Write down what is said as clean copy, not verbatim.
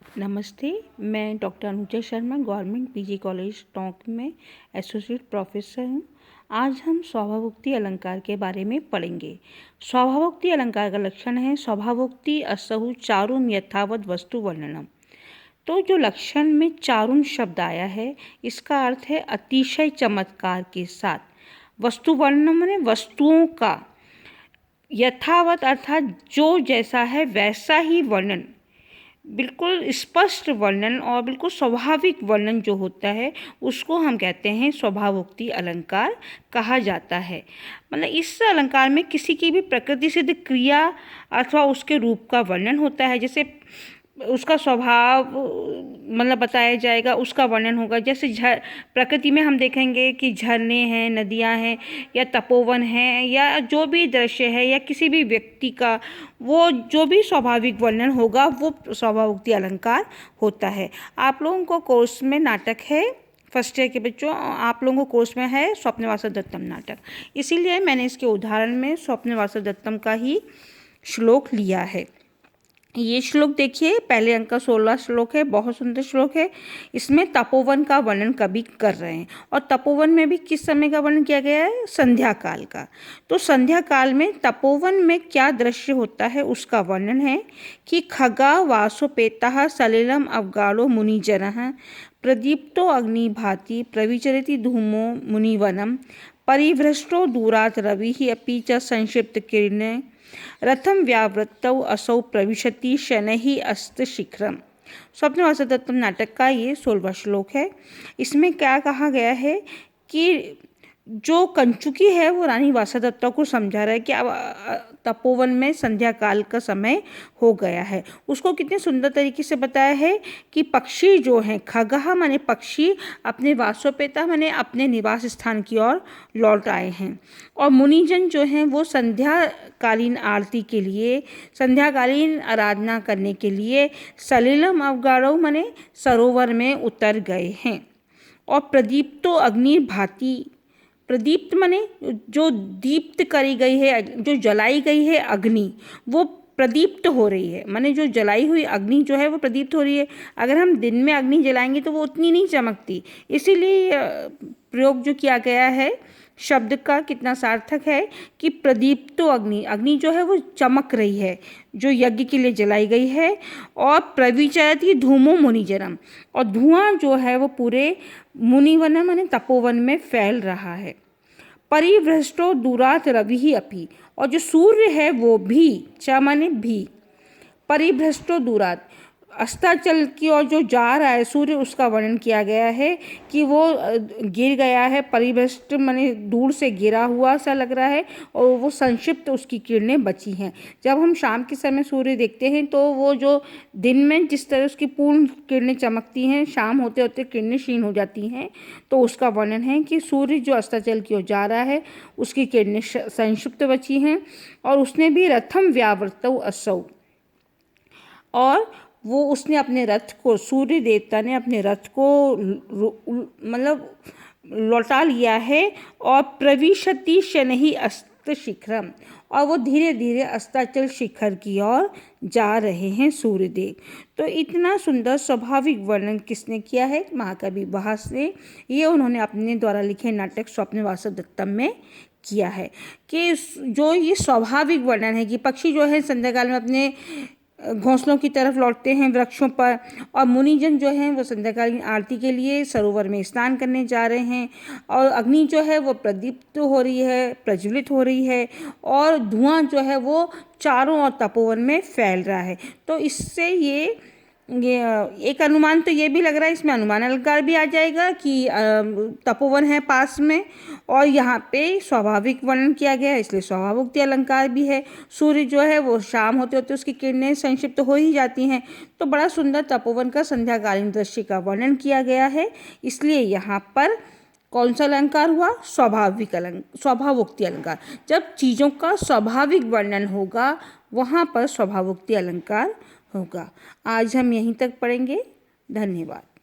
नमस्ते। मैं doctor Anuja Sharma government PG college Tonk में एसोसिएट प्रोफेसर हूँ। आज हम स्वभावोक्ति अलंकार के बारे में पढ़ेंगे। स्वभावोक्ति अलंकार का लक्षण है स्वभावोक्ति असहु चारुम यथावत वस्तु वर्णनम। तो जो लक्षण में चारुम शब्द आया है इसका अर्थ है अतिशय चमत्कार के साथ। वस्तु वर्णनम माने वस्तुओं का, यथावत अर्थात जो जैसा है वैसा ही वर्णन, बिल्कुल स्पष्ट वर्णन और बिल्कुल स्वाभाविक वर्णन जो होता है उसको हम कहते हैं स्वभावोक्ति अलंकार कहा जाता है। मतलब इस अलंकार में किसी की भी प्रकृति सिद्ध क्रिया अथवा उसके रूप का वर्णन होता है। जैसे उसका स्वभाव मतलब बताया जाएगा, उसका वर्णन होगा। जैसे प्रकृति में हम देखेंगे कि झरने हैं, नदियां हैं या तपोवन हैं या जो भी दृश्य है या किसी भी व्यक्ति का वो जो भी स्वाभाविक वर्णन होगा वो स्वभावोक्ति अलंकार होता है। आप लोगों को कोर्स में नाटक है, फर्स्ट ईयर के बच्चों, आप लोगों को कोर्स में है स्वप्नवासव दत्तम नाटक, इसीलिए मैंने इसके उदाहरण में स्वप्नवासव दत्तम का ही श्लोक लिया है। ये श्लोक देखिए, पहले अंक का 16 श्लोक है, बहुत सुंदर श्लोक है। इसमें तपोवन का वर्णन कवि कर रहे हैं और तपोवन में भी किस समय का वर्णन किया गया है? संध्या काल का। तो संध्या काल में तपोवन में क्या दृश्य होता है उसका वर्णन है कि खगा वासोपेता सलिलम अवगाढ़ो मुनिजनः प्रदीप्तो अग्निभाति प्रविचरति धूमो मुनिवनम परिभ्रष्टो दूरात् रविः अपि च संक्षिप्त किरणे रथम व्यावृत्तौ असौ प्रविशति शनैः अस्त शीघ्रम। स्वप्नवासव दत्तम नाटक का ये 16वां श्लोक है। इसमें क्या कहा गया है कि जो कंचुकी है वो रानी वासवदत्ता को समझा रहा है कि अब तपोवन में संध्या काल का समय हो गया है। उसको कितने सुंदर तरीके से बताया है कि पक्षी जो हैं, खगः माने पक्षी, अपने वासोपेता माने अपने निवास स्थान की ओर लौट आए हैं और मुनिजन जो हैं वो संध्याकालीन आरती के लिए, संध्याकालीन आराधना करने के लिए सलिलम अवगाढ़ो माने सरोवर में उतर गए हैं और प्रदीप्तो अग्नि भाति, प्रदीप्त माने जो दीप्त करी गई है, जो जलाई गई है अग्नि वो प्रदीप्त हो रही है, माने जो जलाई हुई अग्नि जो है वो प्रदीप्त हो रही है। अगर हम दिन में अग्नि जलाएंगे तो वो उतनी नहीं चमकती, इसीलिए प्रयोग जो किया गया है शब्द का कितना सार्थक है कि प्रदीप्तो अग्नि, अग्नि जो है वो चमक रही है जो यज्ञ के लिए जलाई गई है। और प्रविचरति धूमो मुनिजनम, और धुआं जो है वो पूरे मुनिवन माने तपोवन में फैल रहा है। परिभ्रष्टो दूरात् रविः अपि, और जो सूर्य है वो भी, च माने भी, परिभ्रष्टो दूरात् अस्ताचल की ओर जो जा रहा है सूर्य, उसका वर्णन किया गया है कि वो गिर गया है। परिभ्रष्ट माने दूर से गिरा हुआ सा लग रहा है और वो संक्षिप्त उसकी किरणें बची हैं। जब हम शाम के समय सूर्य देखते हैं तो वो जो दिन में जिस तरह उसकी पूर्ण किरणें चमकती हैं, शाम होते होते किरणें क्षीण हो जाती हैं। तो उसका वर्णन है कि सूर्य जो अस्ताचल की ओर जा रहा है उसकी किरणें संक्षिप्त बची हैं और उसने भी रथम व्यावृत्तौ असौ, और वो उसने अपने रथ को, सूर्य देवता ने अपने रथ को मतलब लौटा लिया है और प्रविशति शनैः अस्त शीघ्रम, और वो धीरे धीरे अस्ताचल शिखर की ओर जा रहे हैं सूर्यदेव। तो इतना सुंदर स्वाभाविक वर्णन किसने किया है? महाकवि भास ने। ये उन्होंने अपने द्वारा लिखे नाटक स्वप्नवासव दत्तम में किया है कि जो ये स्वाभाविक वर्णन है कि पक्षी जो है संध्याकाल में अपने घोंसलों की तरफ लौटते हैं वृक्षों पर, और मुनिजन जो हैं वो संध्याकालीन आरती के लिए सरोवर में स्नान करने जा रहे हैं और अग्नि जो है वो प्रदीप्त हो रही है, प्रज्वलित हो रही है और धुआं जो है वो चारों ओर तपोवन में फैल रहा है। तो इससे ये एक अनुमान तो ये भी लग रहा है, इसमें अनुमान अलंकार भी आ जाएगा कि तपोवन है पास में और यहाँ पे स्वाभाविक वर्णन किया गया है इसलिए स्वभावोक्ति अलंकार भी है। सूर्य जो है वो शाम होते होते उसकी किरणें संक्षिप्त हो ही जाती हैं। तो बड़ा सुंदर तपोवन का संध्याकालीन दृश्य का वर्णन किया गया है, इसलिए यहाँ पर कौन सा अलंकार हुआ? स्वभावोक्ति अलंकार। जब चीज़ों का स्वाभाविक वर्णन होगा वहाँ पर स्वभावोक्ति अलंकार होगा। आज हम यहीं तक पढ़ेंगे। धन्यवाद।